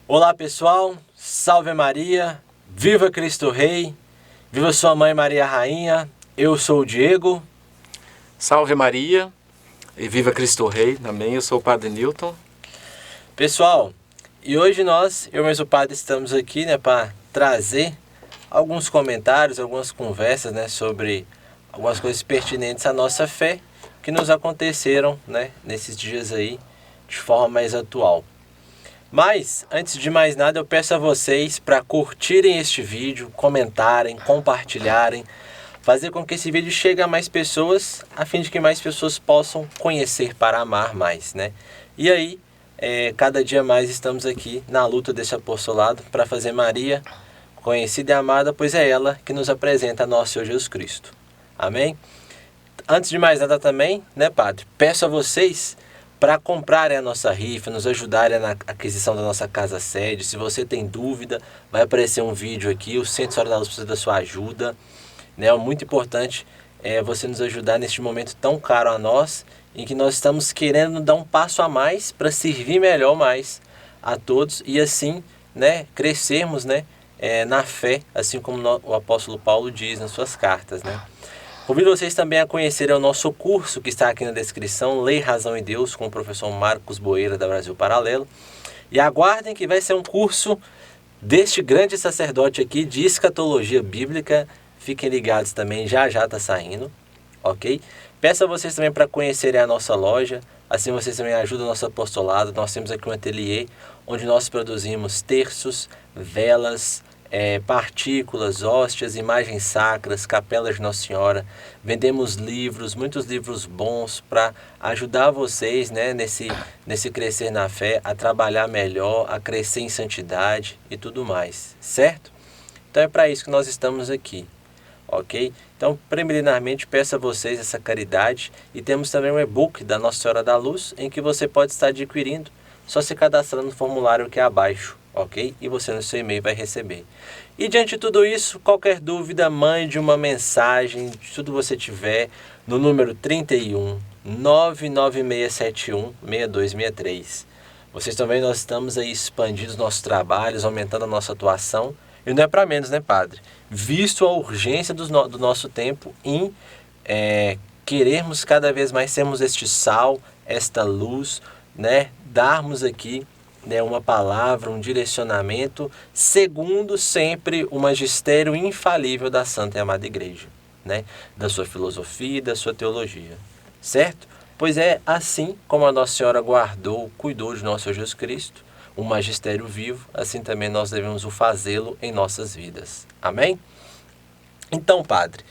Olá pessoal, salve Maria, viva Cristo Rei, viva sua mãe Maria Rainha, eu sou o Diego. Salve Maria e viva Cristo Rei, também eu sou o Padre Newton. Pessoal, e hoje nós, eu e o Padre, estamos aqui para trazer alguns comentários, algumas conversas sobre algumas coisas pertinentes à nossa fé que nos aconteceram nesses dias aí de forma mais atual. Mas, antes de mais nada, eu peço a vocês para curtirem este vídeo, comentarem, compartilharem, fazer com que esse vídeo chegue a mais pessoas, a fim de que mais pessoas possam conhecer para amar mais, E aí, cada dia mais estamos aqui na luta desse apostolado para fazer Maria conhecida e amada, pois é ela que nos apresenta a nosso Senhor Jesus Cristo. Amém? Antes de mais nada também, Padre, peço a vocês para comprarem a nossa rifa, nos ajudarem na aquisição da nossa casa sede. Se você tem dúvida, vai aparecer um vídeo aqui, o Centro Hora da Luz precisa da sua ajuda. É muito importante você nos ajudar neste momento tão caro a nós, em que nós estamos querendo dar um passo a mais para servir melhor mais a todos e assim crescermos na fé, assim como o apóstolo Paulo diz nas suas cartas. Convido vocês também a conhecerem o nosso curso que está aqui na descrição, Lei, Razão e Deus, com o professor Marcos Boeira da Brasil Paralelo. E aguardem que vai ser um curso deste grande sacerdote aqui de escatologia bíblica. Fiquem ligados também, já está saindo, ok? Peço a vocês também para conhecerem a nossa loja, assim vocês também ajudam o nosso apostolado. Nós temos aqui um ateliê onde nós produzimos terços, velas, partículas, hóstias, imagens sacras, capelas de Nossa Senhora. Vendemos livros, muitos livros bons para ajudar vocês nesse crescer na fé, a trabalhar melhor, a crescer em santidade e tudo mais, certo? Então é para isso que nós estamos aqui, ok? Então, preliminarmente, peço a vocês essa caridade e temos também um e-book da Nossa Senhora da Luz em que você pode estar adquirindo, só se cadastrando no formulário que é abaixo, ok? E você no seu e-mail vai receber. E diante de tudo isso, qualquer dúvida, mande uma mensagem, de tudo você tiver, no número 31 99671 6263. Vocês também, nós estamos aí expandindo nossos trabalhos, aumentando a nossa atuação. E não é para menos, Padre? Visto a urgência do nosso tempo em querermos cada vez mais sermos este sal, esta luz, darmos aqui uma palavra, um direcionamento, segundo sempre o magistério infalível da Santa e Amada Igreja, da sua filosofia e da sua teologia, certo? Pois é assim como a Nossa Senhora guardou, cuidou de nosso Senhor Jesus Cristo, um magistério vivo, assim também nós devemos o fazê-lo em nossas vidas. Amém? Então, Padre,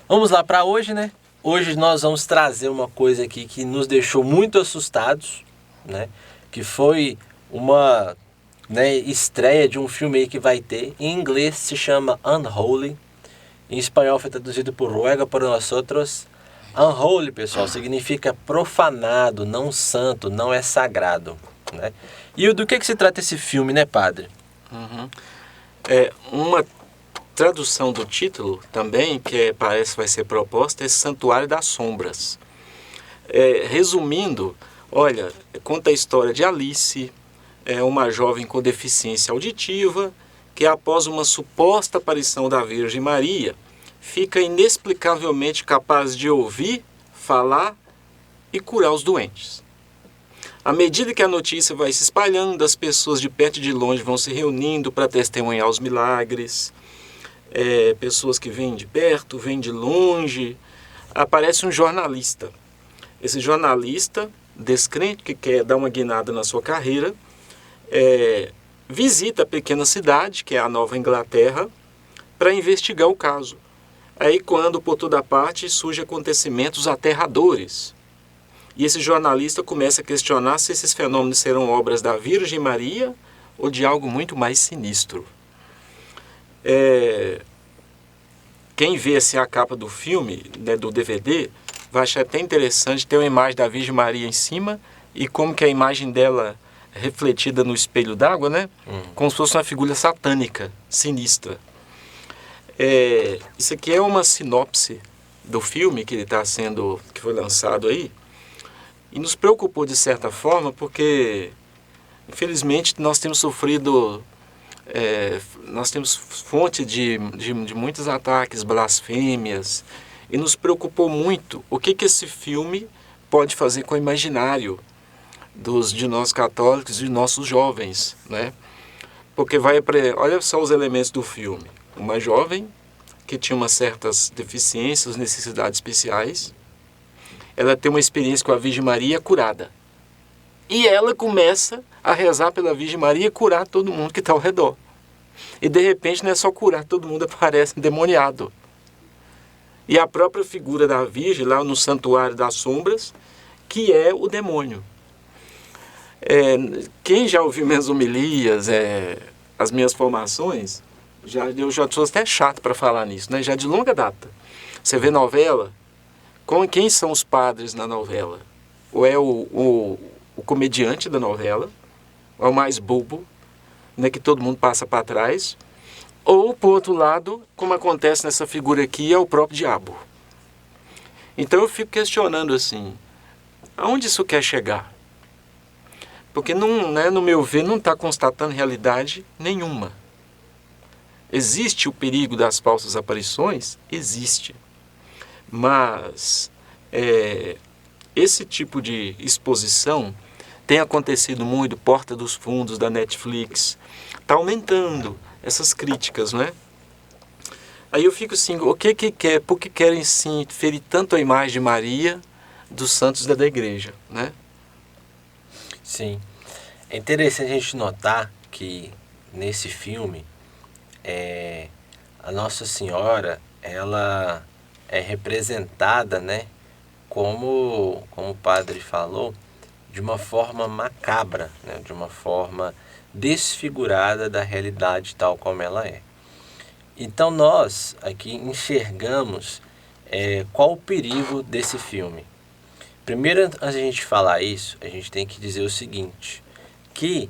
vamos lá para hoje, Hoje nós vamos trazer uma coisa aqui que nos deixou muito assustados, que foi uma estreia de um filme aí que vai ter. Em inglês se chama Unholy, em espanhol foi traduzido por Ruega por Nosotros. Unholy, pessoal, significa profanado, não santo, não é sagrado. E do que se trata esse filme, Padre? Uma tradução do título também, que parece vai ser proposta, é Santuário das Sombras. Resumindo, olha, conta a história de Alice, uma jovem com deficiência auditiva, que após uma suposta aparição da Virgem Maria, fica inexplicavelmente capaz de ouvir, falar e curar os doentes. À medida que a notícia vai se espalhando, as pessoas de perto e de longe vão se reunindo para testemunhar os milagres. Pessoas que vêm de perto, vêm de longe. Aparece um jornalista. Esse jornalista, descrente, que quer dar uma guinada na sua carreira, visita a pequena cidade, que é a Nova Inglaterra, para investigar o caso. Aí, quando por toda parte surgem acontecimentos aterradores. E esse jornalista começa a questionar se esses fenômenos serão obras da Virgem Maria ou de algo muito mais sinistro. Quem vê assim, a capa do filme, do DVD, vai achar até interessante ter uma imagem da Virgem Maria em cima e como que a imagem dela refletida no espelho d'água, como se fosse uma figura satânica, sinistra. Isso aqui é uma sinopse do filme que foi lançado aí, e nos preocupou de certa forma, porque infelizmente nós temos sofrido, nós temos fonte de muitos ataques, blasfêmias, e nos preocupou muito o que esse filme pode fazer com o imaginário de nós católicos e de nossos jovens, né? Porque olha só os elementos do filme. Uma jovem que tinha umas certas deficiências, necessidades especiais, ela tem uma experiência com a Virgem Maria curada. E ela começa a rezar pela Virgem Maria e curar todo mundo que está ao redor. E de repente não é só curar, todo mundo aparece endemoniado. E a própria figura da Virgem, lá no Santuário das Sombras, que é o demônio. Quem já ouviu minhas homilias, as minhas formações, eu já sou até chato para falar nisso, né? Já de longa data. Você vê novela, quem são os padres na novela? Ou é o comediante da novela, ou é o mais bobo, né, que todo mundo passa para trás, ou, por outro lado, como acontece nessa figura aqui, é o próprio diabo. Então eu fico questionando assim, aonde isso quer chegar? Porque, não, né, no meu ver, não está constatando realidade nenhuma. Existe o perigo das falsas aparições? Existe. Mas esse tipo de exposição tem acontecido muito, Porta dos Fundos da Netflix, está aumentando essas críticas, né? Aí eu fico assim, por que querem sim ferir tanto a imagem de Maria dos santos da igreja, né? Sim. É interessante a gente notar que nesse filme a Nossa Senhora, ela é representada, né, como o padre falou, de uma forma macabra, né, de uma forma desfigurada da realidade tal como ela é. Então nós aqui enxergamos qual o perigo desse filme. Primeiro, antes de a gente falar isso, a gente tem que dizer o seguinte, que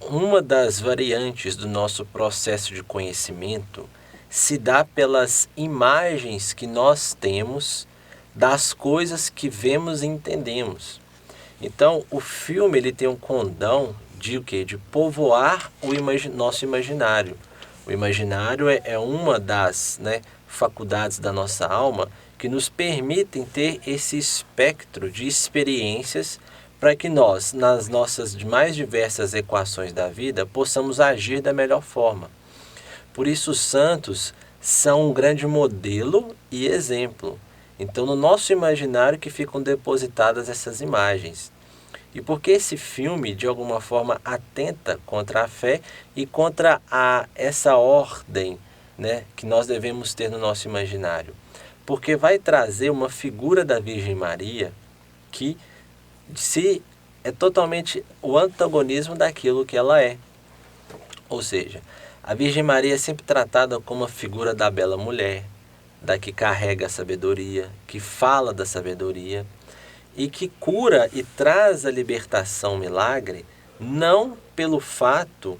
uma das variantes do nosso processo de conhecimento se dá pelas imagens que nós temos das coisas que vemos e entendemos. Então, o filme ele tem um condão de o quê? De povoar nosso imaginário. O imaginário é uma das, né, faculdades da nossa alma que nos permitem ter esse espectro de experiências para que nós, nas nossas mais diversas equações da vida, possamos agir da melhor forma. Por isso, os santos são um grande modelo e exemplo. Então, no nosso imaginário que ficam depositadas essas imagens. E porque esse filme, de alguma forma, atenta contra a fé e contra essa ordem, né, que nós devemos ter no nosso imaginário. Porque vai trazer uma figura da Virgem Maria que é totalmente o antagonismo daquilo que ela é. Ou seja, a Virgem Maria é sempre tratada como a figura da bela mulher, da que carrega a sabedoria, que fala da sabedoria e que cura e traz a libertação milagre, não pelo fato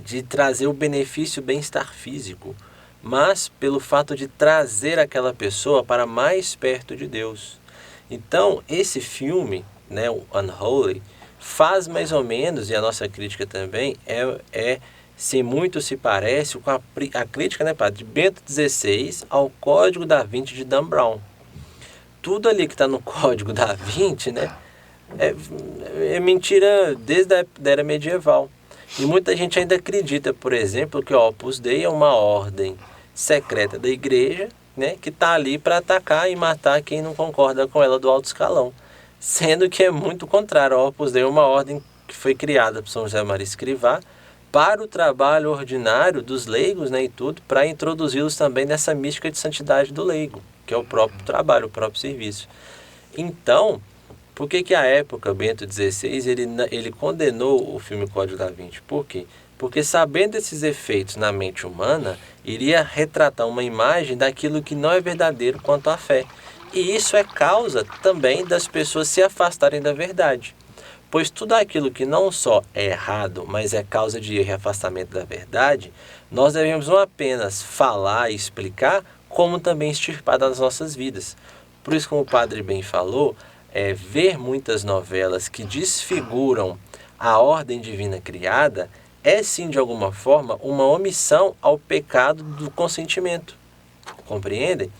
de trazer o benefício, o bem-estar físico, mas pelo fato de trazer aquela pessoa para mais perto de Deus. Então, esse filme, né, o Unholy, faz mais ou menos, e a nossa crítica também, se muito se parece com a crítica, né, de Bento XVI ao Código da Vinci de Dan Brown. Tudo ali que está no Código da Vinci, né, é mentira desde a era medieval. E muita gente ainda acredita, por exemplo, que o Opus Dei é uma ordem secreta da igreja, né, que está ali para atacar e matar quem não concorda com ela do alto escalão. Sendo que é muito contrário. A Opus Dei é uma ordem que foi criada por São José Maria Escrivá para o trabalho ordinário dos leigos, né, e tudo, para introduzi-los também nessa mística de santidade do leigo, que é o próprio trabalho, o próprio serviço. Então, por que à época Bento XVI ele condenou o filme Código da Vinci? Por quê? Porque sabendo esses efeitos na mente humana, iria retratar uma imagem daquilo que não é verdadeiro quanto à fé. E isso é causa também das pessoas se afastarem da verdade. Pois tudo aquilo que não só é errado, mas é causa de erro e afastamento da verdade, nós devemos não apenas falar e explicar, como também extirpada das nossas vidas. Por isso, como o padre bem falou, ver muitas novelas que desfiguram a ordem divina criada é sim, de alguma forma, uma omissão ao pecado do consentimento. Compreendem?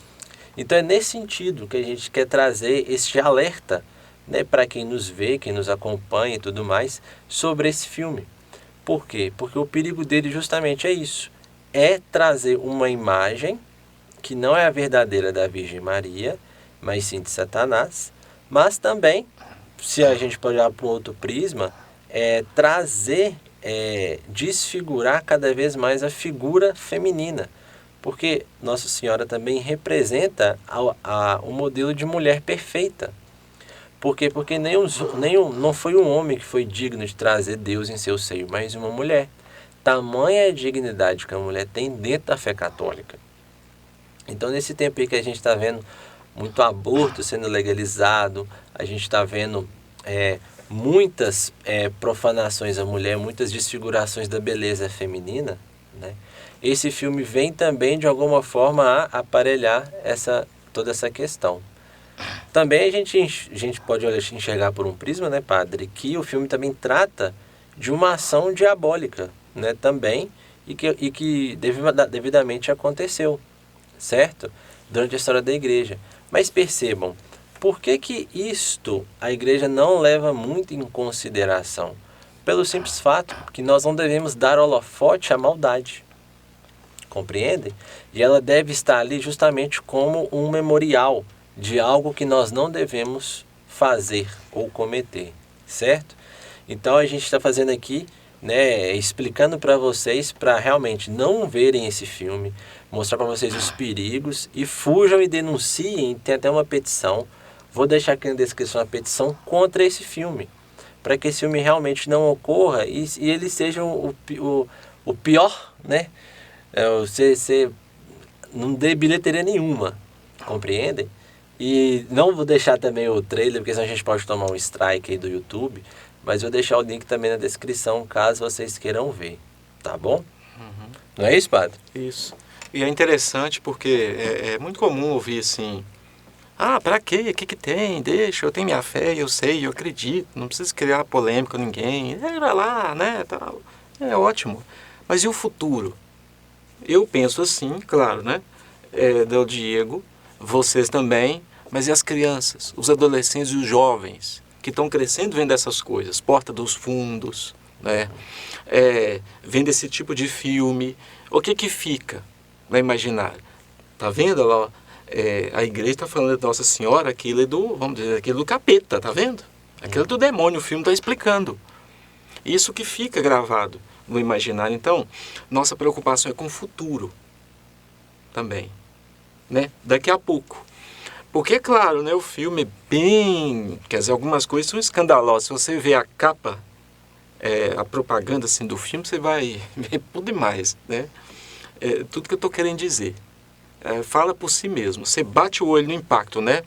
Então é nesse sentido que a gente quer trazer este alerta, né, para quem nos vê, quem nos acompanha e tudo mais, sobre esse filme. Por quê? Porque o perigo dele justamente é isso. É trazer uma imagem que não é a verdadeira da Virgem Maria, mas sim de Satanás. Mas também, se a gente pode olhar para um outro prisma, desfigurar cada vez mais a figura feminina. Porque Nossa Senhora também representa o modelo de mulher perfeita. Por quê? Porque não foi um homem que foi digno de trazer Deus em seu seio, mas uma mulher. Tamanha é a dignidade que a mulher tem dentro da fé católica. Então, nesse tempo aí que a gente está vendo muito aborto sendo legalizado, a gente está vendo muitas profanações à mulher, muitas desfigurações da beleza feminina, né? Esse filme vem também, de alguma forma, a aparelhar toda essa questão. Também a gente pode enxergar por um prisma, né, padre, que o filme também trata de uma ação diabólica, né, também, e que devidamente aconteceu, certo? Durante a história da igreja. Mas percebam, por que isto a igreja não leva muito em consideração? Pelo simples fato que nós não devemos dar holofote à maldade. Compreendem? E ela deve estar ali justamente como um memorial de algo que nós não devemos fazer ou cometer, certo? Então a gente está fazendo aqui, né, explicando para vocês para realmente não verem esse filme, mostrar para vocês os perigos e fujam e denunciem. Tem até uma petição, vou deixar aqui na descrição a petição contra esse filme, para que esse filme realmente não ocorra e ele seja o pior, né? Você não dê bilheteria nenhuma, compreendem? E não vou deixar também o trailer, porque senão a gente pode tomar um strike aí do YouTube, mas vou deixar o link também na descrição, caso vocês queiram ver, tá bom? Uhum. Não é isso, padre? Isso. E é interessante porque é muito comum ouvir assim, pra quê? O que tem? Deixa, eu tenho minha fé, eu sei, eu acredito, não preciso criar polêmica com ninguém, vai lá, né, tal. É ótimo. Mas e o futuro? Eu penso assim, claro, né, do Diego, vocês também, mas e as crianças, os adolescentes e os jovens que estão crescendo vendo essas coisas, Porta dos Fundos, né, vendo esse tipo de filme, o que fica no imaginário? Tá vendo lá, a igreja está falando de Nossa Senhora, aquilo é vamos dizer, aquilo do capeta, tá vendo? Aquilo é do demônio, o filme está explicando. Isso que fica gravado no imaginário. Então, nossa preocupação é com o futuro também, né? Daqui a pouco. Porque, claro, né, o filme é bem... Quer dizer, algumas coisas são escandalosas. Se você vê a capa, a propaganda assim, do filme, você vai ver tudo demais, né? Tudo que eu estou querendo dizer. Fala por si mesmo. Você bate o olho no impacto, né?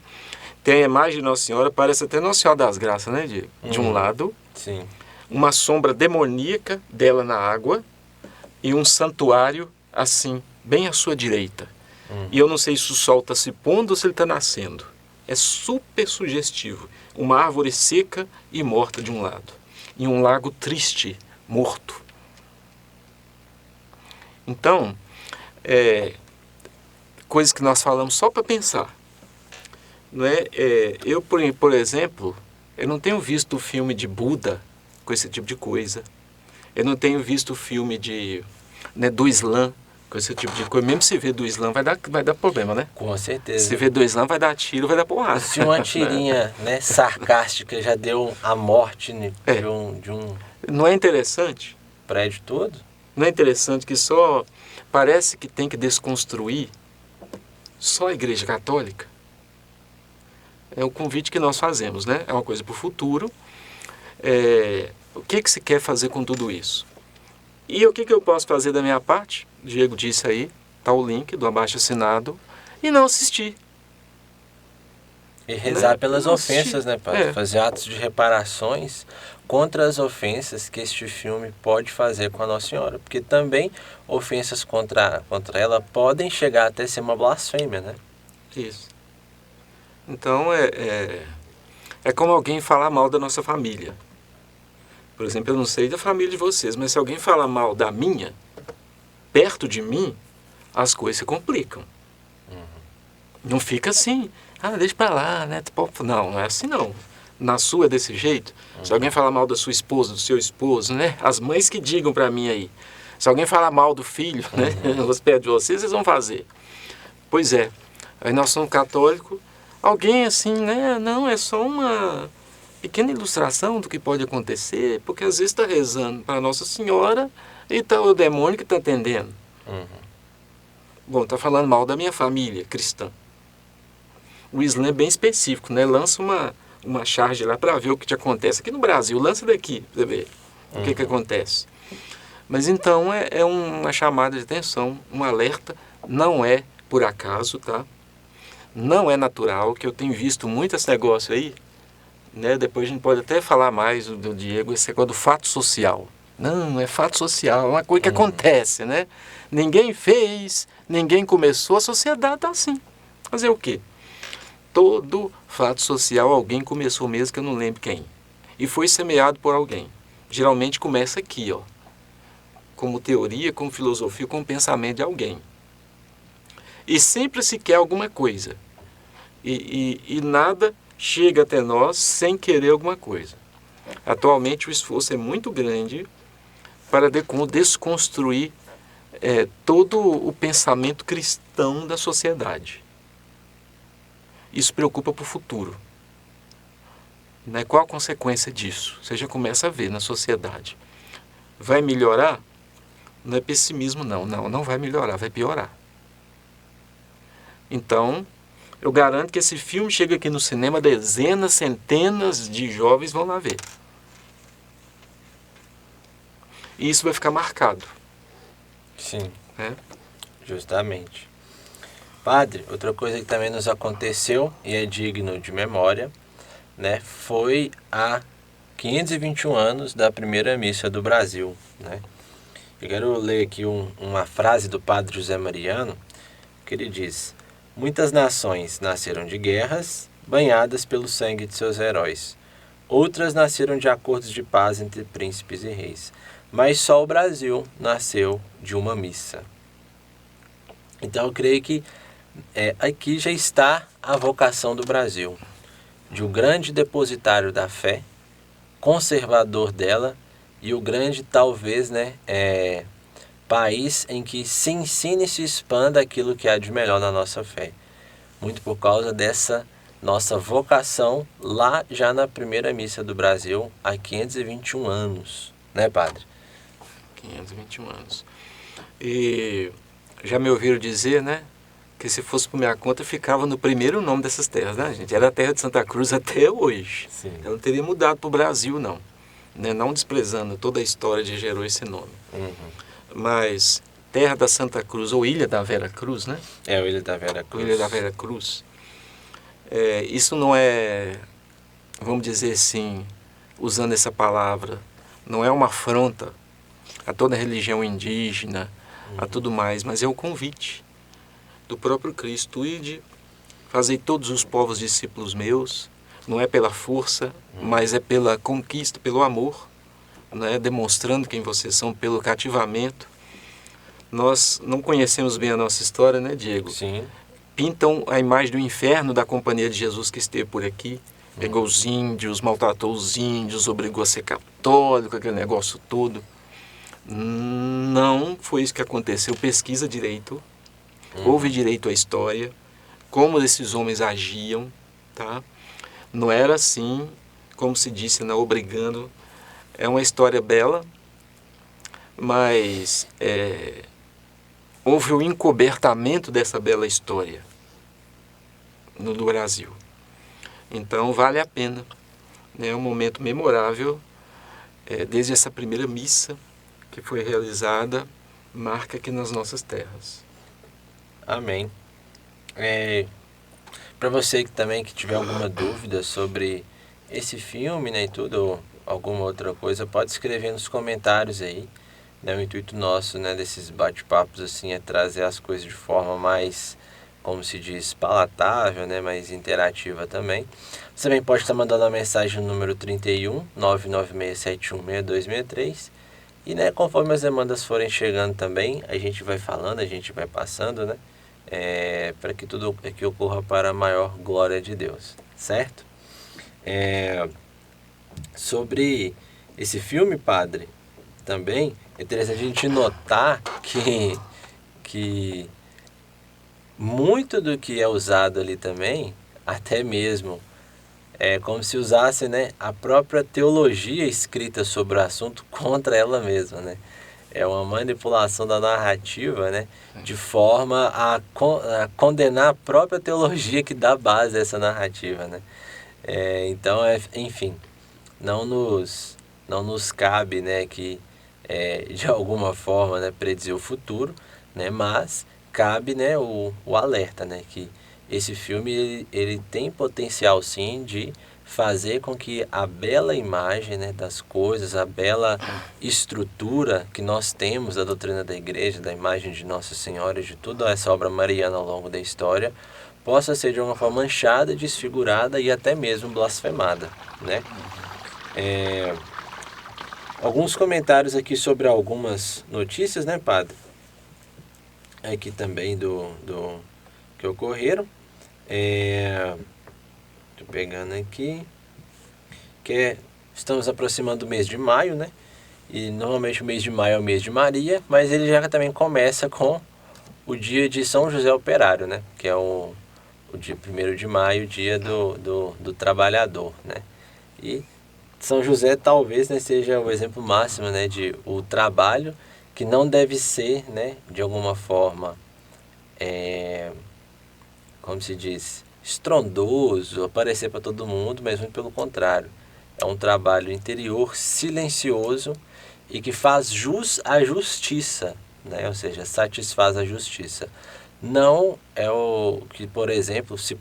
Tem a imagem de Nossa Senhora, parece até Nossa Senhora das Graças, né, Diego? De um lado, sim, uma sombra demoníaca dela na água e um santuário assim, bem à sua direita. E eu não sei se o sol está se pondo ou se ele está nascendo. É super sugestivo. Uma árvore seca e morta de um lado. E um lago triste, morto. Então, coisas que nós falamos só para pensar. Não é? Eu, por exemplo, eu não tenho visto o filme de Buda com esse tipo de coisa. Eu não tenho visto o filme do Islã com esse tipo de coisa. Mesmo se vê do Islã vai dar problema, né? com certeza. Se vê do Islã vai dar tiro, vai dar porrada. Se uma tirinha né, sarcástica já deu a morte de um Não é interessante? prédio todo? Não é interessante que só parece que tem que desconstruir só a Igreja Católica? É o convite que nós fazemos, né? É uma coisa para o futuro. O que se quer fazer com tudo isso? E o que eu posso fazer da minha parte? O Diego disse aí, está o link do abaixo-assinado, e não assistir. E rezar né? pelas ofensas, né, padre? É. Fazer atos de reparações contra as ofensas que este filme pode fazer com a Nossa Senhora. Porque também ofensas contra ela podem chegar até ser uma blasfêmia, né? Isso. Então é como alguém falar mal da nossa família. Por exemplo, eu não sei da família de vocês, mas se alguém falar mal da minha, perto de mim, as coisas se complicam. Não fica assim, deixa pra lá, né? Não, não é assim não. Na sua é desse jeito. Se alguém falar mal da sua esposa, do seu esposo, né? As mães que digam pra mim aí. Se alguém falar mal do filho, né? Perto de vocês vão fazer. Pois é. Aí nós somos católicos. Alguém assim, né? Não, é só uma pequena ilustração do que pode acontecer, porque às vezes está rezando para Nossa Senhora e tá o demônio que está atendendo. Bom, está falando mal da minha família cristã. O Islã é bem específico, né? Lança uma charge lá para ver o que te acontece. Aqui no Brasil, lança daqui para ver o que acontece. Mas então é uma chamada de atenção, um alerta. Não é por acaso, tá? Não é natural, que eu tenho visto muito esse negócio aí, né? Depois a gente pode até falar mais do Diego, esse negócio do fato social. Não é fato social, é uma coisa que acontece, né? Ninguém fez, ninguém começou, a sociedade está assim. Fazer o quê? Todo fato social alguém começou mesmo, que eu não lembro quem. E foi semeado por alguém. Geralmente começa aqui, ó. Como teoria, como filosofia, como pensamento de alguém. E sempre se quer alguma coisa. E nada chega até nós sem querer alguma coisa. Atualmente o esforço é muito grande para desconstruir todo o pensamento cristão da sociedade. Isso preocupa para o futuro. Né? Qual a consequência disso? Você já começa a ver na sociedade. Vai melhorar? Não é pessimismo, não. Não vai melhorar, vai piorar. Então, eu garanto que esse filme chega aqui no cinema, dezenas, centenas de jovens vão lá ver. E isso vai ficar marcado. Sim, Né? justamente. Padre, outra coisa que também nos aconteceu e é digno de memória, né, foi há 521 anos da primeira missa do Brasil, né? Eu quero ler aqui uma frase do Padre José Mariano, que ele diz: muitas nações nasceram de guerras, banhadas pelo sangue de seus heróis. Outras nasceram de acordos de paz entre príncipes e reis. Mas só o Brasil nasceu de uma missa. Então eu creio que aqui já está a vocação do Brasil, de um grande depositário da fé, conservador dela, e o grande, talvez, país em que se ensine e se expanda aquilo que há de melhor na nossa fé. Muito por causa dessa nossa vocação lá já na primeira missa do Brasil, há 521 anos. Né, padre? 521 anos. E já me ouviram dizer, né? Que se fosse por minha conta, ficava no primeiro nome dessas terras, né, gente? Era a terra de Santa Cruz até hoje. Sim. Ela não teria mudado para o Brasil, não. Né? Não desprezando toda a história de gerou esse nome. Mas terra da Santa Cruz, ou Ilha da Vera Cruz, né? É, o Ilha da Vera Cruz. Ilha da Vera Cruz. Isso não é, vamos dizer assim, usando essa palavra, não é uma afronta a toda a religião indígena, a tudo mais, mas é o convite do próprio Cristo: ide, fazei todos os povos discípulos meus. Não é pela força, mas é pela conquista, pelo amor, né? Demonstrando quem vocês são, pelo cativamento. Nós não conhecemos bem a nossa história, né, Diego? Sim. Pintam a imagem do inferno da companhia de Jesus que esteve por aqui. Pegou os índios, maltratou os índios, obrigou a ser católico, aquele negócio todo. Não foi isso que aconteceu. Pesquisa direito, houve direito à história, como esses homens agiam, tá? Não era assim, como se disse, não obrigando. É uma história bela, mas houve o encobertamento dessa bela história no Brasil. Então vale a pena. É um momento memorável, desde essa primeira missa que foi realizada, marca aqui nas nossas terras. Amém. para você que também que tiver alguma dúvida sobre esse filme, né, e tudo, ou alguma outra coisa, pode escrever nos comentários aí. Né? O intuito nosso, né, desses bate-papos assim, é trazer as coisas de forma mais, como se diz, palatável, né, mais interativa também. Você também pode estar mandando uma mensagem no número 31 996716263. E, né, conforme as demandas forem chegando também, a gente vai falando, a gente vai passando, né, para que tudo aqui ocorra para a maior glória de Deus, certo? Sobre esse filme, padre, também é interessante a gente notar que muito do que é usado ali também, até mesmo, é como se usasse, né, a própria teologia escrita sobre o assunto contra ela mesma, né? É uma manipulação da narrativa, né, de forma a condenar a própria teologia que dá base a essa narrativa, né? Então, enfim, não nos cabe, né, que de alguma forma, né, predizer o futuro, né, mas cabe, né, o alerta, né, que esse filme ele tem potencial sim de fazer com que a bela imagem, né, das coisas, a bela estrutura que nós temos da doutrina da igreja, da imagem de Nossa Senhora, de toda essa obra mariana ao longo da história, possa ser de alguma forma manchada, desfigurada e até mesmo blasfemada, né? Alguns comentários aqui sobre algumas notícias, né, padre? Aqui também do que ocorreram. Tô pegando aqui. Estamos aproximando do mês de maio, né? E normalmente o mês de maio é o mês de Maria, mas ele já também começa com o dia de São José Operário, né? Que é o dia 1º de maio, dia do trabalhador, né? E São José talvez, né, seja o exemplo máximo, né, de o trabalho que não deve ser, né, de alguma forma, como se diz, estrondoso, aparecer para todo mundo, mas muito pelo contrário. É um trabalho interior, silencioso e que faz jus à justiça, né? Ou seja, satisfaz a justiça. Não é o que, por exemplo, se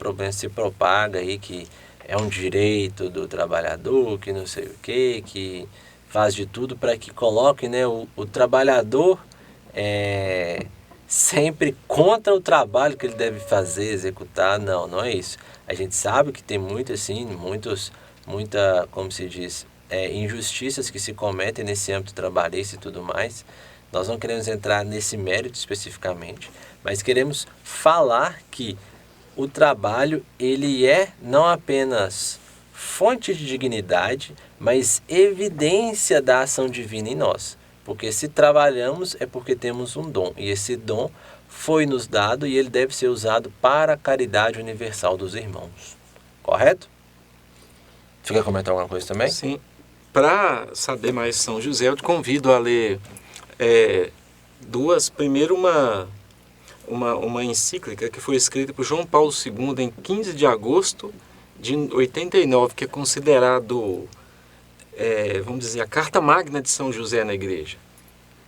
propaga aí que é um direito do trabalhador, que não sei o quê, que faz de tudo para que coloque, né, o trabalhador sempre contra o trabalho que ele deve fazer, executar. Não, não é isso. A gente sabe que tem muito assim, como se diz, injustiças que se cometem nesse âmbito trabalhista e tudo mais. Nós não queremos entrar nesse mérito especificamente, mas queremos falar que o trabalho ele é não apenas fonte de dignidade, mas evidência da ação divina em nós. Porque se trabalhamos é porque temos um dom, e esse dom foi nos dado e ele deve ser usado para a caridade universal dos irmãos. Correto? Você quer comentar alguma coisa também? Sim. Para saber mais São José, eu te convido a ler primeiro uma encíclica que foi escrita por João Paulo II em 15 de agosto de 89, que é considerado, vamos dizer, a carta magna de São José na igreja.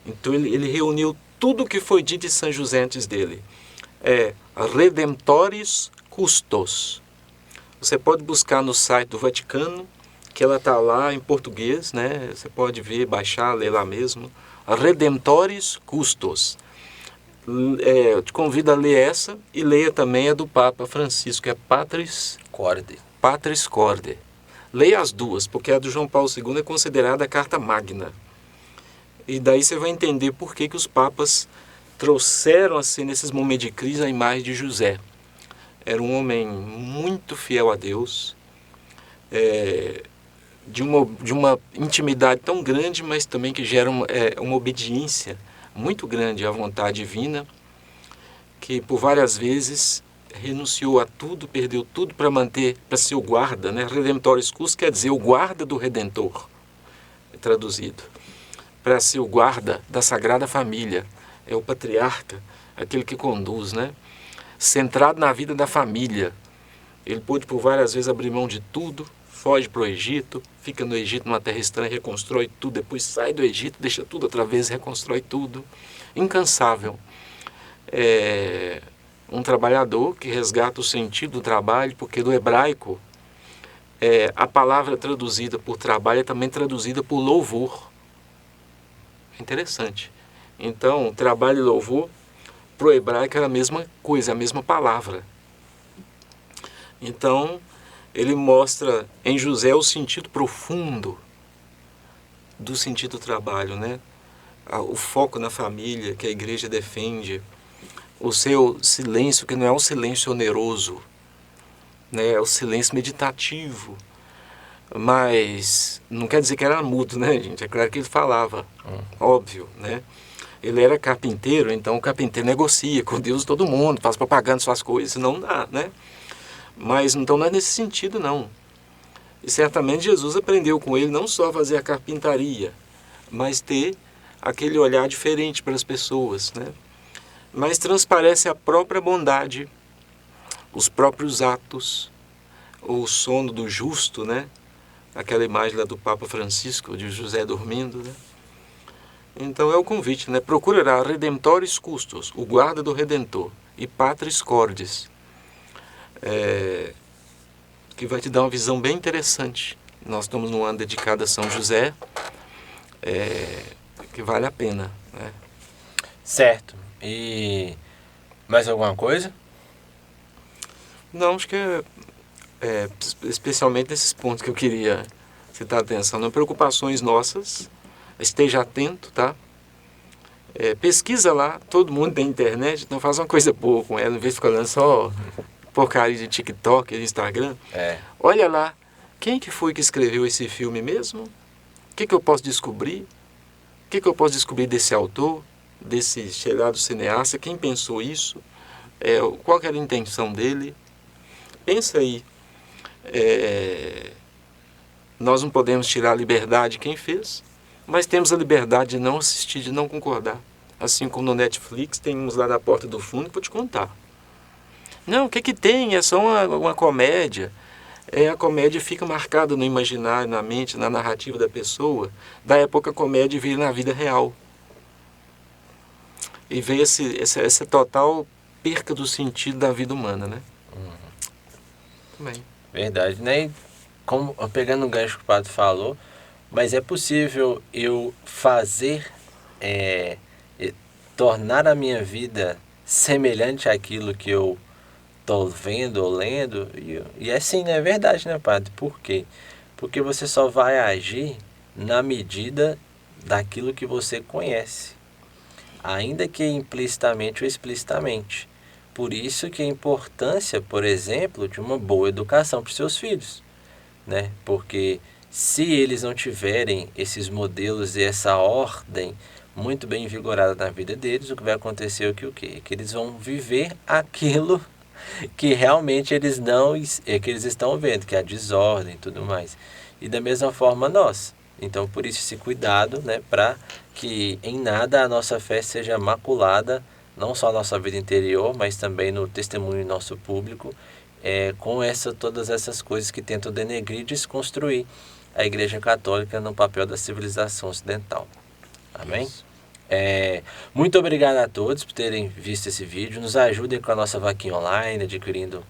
Então ele reuniu tudo o que foi dito de São José antes dele. Redemptoris Custos. Você pode buscar no site do Vaticano, que ela está lá em português, né? Você pode ver, baixar, ler lá mesmo. Redemptoris Custos. Eu te convido a ler essa e leia também a do Papa Francisco, que é Patris Corde. Leia as duas, porque a do João Paulo II é considerada a carta magna. E daí você vai entender por que os papas trouxeram assim, nesses momentos de crise, a imagem de José. Era um homem muito fiel a Deus, de uma intimidade tão grande, mas também que gera uma obediência muito grande à vontade divina, que por várias vezes renunciou a tudo, perdeu tudo para ser o guarda, né? Redemptoris Custos quer dizer o guarda do Redentor, traduzido, para ser o guarda da Sagrada Família, é o patriarca, aquele que conduz, né? Centrado na vida da família. Ele pôde por várias vezes abrir mão de tudo, foge para o Egito, fica no Egito, numa terra estranha, reconstrói tudo, depois sai do Egito, deixa tudo outra vez, reconstrói tudo. Incansável. um trabalhador que resgata o sentido do trabalho, porque do hebraico, a palavra traduzida por trabalho é também traduzida por louvor. Interessante. Então, trabalho e louvor, para o hebraico era a mesma coisa, a mesma palavra. Então, ele mostra em José o sentido profundo do sentido do trabalho, né? O foco na família que a igreja defende, o seu silêncio, que não é um silêncio oneroso, né? É o silêncio meditativo, mas não quer dizer que era mudo, né, gente? É claro que ele falava, óbvio, né? Ele era carpinteiro, então o carpinteiro negocia com Deus todo mundo, faz propaganda suas coisas, não dá, né? Mas então não é nesse sentido, não. E certamente Jesus aprendeu com ele não só a fazer a carpintaria, mas ter aquele olhar diferente para as pessoas, né? Mas transparece a própria bondade, os próprios atos, o sono do justo, né? Aquela imagem lá do Papa Francisco, de José dormindo, né? Então é o convite, né? Procurará redemptores custos, o guarda do Redentor, e patris cordis, que vai te dar uma visão bem interessante. Nós estamos num ano dedicado a São José, que vale a pena, né? Certo. E mais alguma coisa? Não, acho que especialmente nesses pontos que eu queria citar a atenção. Não, preocupações nossas, esteja atento, tá? Pesquisa lá, todo mundo tem internet, então faz uma coisa boa com ela, em vez de ficar olhando só porcaria de TikTok, de Instagram. Olha lá, quem que foi que escreveu esse filme mesmo? O que eu posso descobrir? O que eu posso descobrir desse autor, desse cheirado cineasta? Quem pensou isso? Qual que era a intenção dele? Pensa aí. Nós não podemos tirar a liberdade de quem fez, mas temos a liberdade de não assistir, de não concordar. Assim como no Netflix, tem uns lá da porta do fundo que vou te contar. Não, o que tem? É só uma comédia. A comédia fica marcada no imaginário, na mente, na narrativa da pessoa. Daí a pouco a comédia vira na vida real. E vem essa total perca do sentido da vida humana, né? Também. Verdade, né? E como, pegando o gancho que o padre falou, mas é possível eu fazer, tornar a minha vida semelhante àquilo que eu estou vendo ou lendo? E é sim, né? É verdade, né, padre? Por quê? Porque você só vai agir na medida daquilo que você conhece, ainda que implicitamente ou explicitamente. Por isso que a importância, por exemplo, de uma boa educação para os seus filhos, né? Porque se eles não tiverem esses modelos e essa ordem muito bem vigorada na vida deles, o que vai acontecer é o quê? Que eles vão viver aquilo que realmente eles que eles estão vendo, que é a desordem e tudo mais. E da mesma forma nós. Então, por isso esse cuidado, né, para que em nada a nossa fé seja maculada, não só a nossa vida interior, mas também no testemunho nosso público, com todas essas coisas que tentam denegrir e desconstruir a Igreja Católica no papel da civilização ocidental. Amém? Muito obrigado a todos por terem visto esse vídeo. Nos ajudem com a nossa vaquinha online, adquirindo,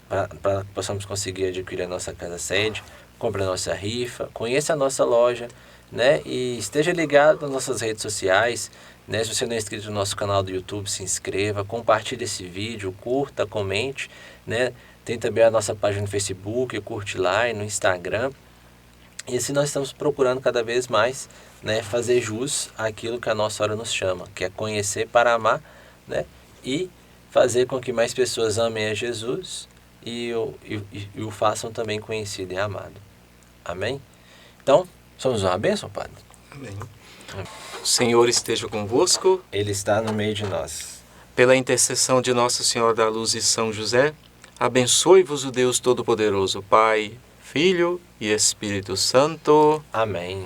para que possamos conseguir adquirir a nossa casa sede, compre a nossa rifa, conheça a nossa loja, né? E esteja ligado nas nossas redes sociais, né? Se você não é inscrito no nosso canal do YouTube, se inscreva, compartilhe esse vídeo, curta, comente, né? Tem também a nossa página no Facebook, curte lá, e no Instagram. E assim nós estamos procurando cada vez mais, né, fazer jus àquilo que a nossa hora nos chama, que é conhecer para amar, né, e fazer com que mais pessoas amem a Jesus e o façam também conhecido e amado. Amém? Então, somos uma bênção, Padre? Amém. O Senhor esteja convosco. Ele está no meio de nós. Pela intercessão de Nossa Senhora da Luz e São José, abençoe-vos o Deus Todo-Poderoso, Pai, Filho e Espírito Santo. Amém.